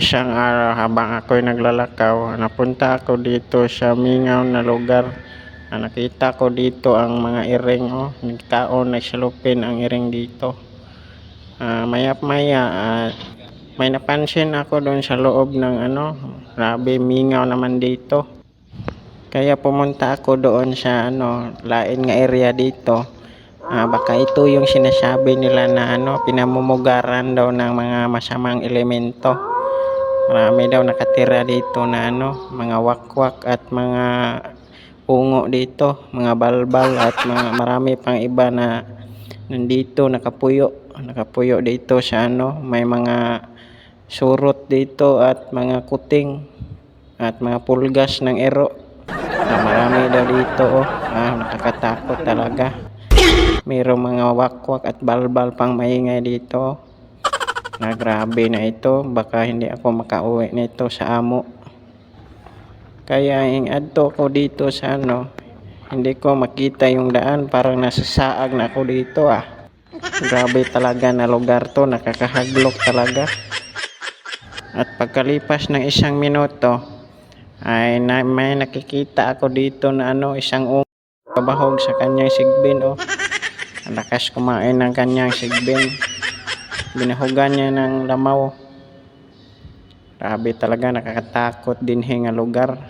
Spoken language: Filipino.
Isang araw habang ako'y naglalakaw, napunta ako dito sa mingaw na lugar. Nakita ko dito ang mga iring, nagkaon nagsalupin ang iring dito. Maya't maya, may napansin ako doon sa loob ng grabe mingaw naman dito. Kaya pumunta ako doon sa lain nga area dito. Baka ito yung sinasabi nila na pinamumugaran daw ng mga masamang elemento. Marami daw nakatira dito na mga wakwak at mga ungo dito, mga balbal at mga marami pang iba na nandito nakapuyo dito sa may mga surot dito at mga kuting at mga pulgas ng ero. Marami daw dito nakakatakot talaga. Mayroong mga wakwak at balbal pang maingay dito. Grabe na ito, baka hindi ako makauwi nito sa amo. Kaya adto ko dito sa hindi ko makita yung daan, parang nasasaag na ako dito Grabe talaga na lugar to, nakakahaglok talaga. At pagkalipas ng 1 minuto ay may nakikita ako dito na isang kabahog sa kanyang sigbin Ang lakas kumain ng kanyang sigbin. Binahugan niya ng lamaw. Grabe talaga, nakakatakot din nga lugar.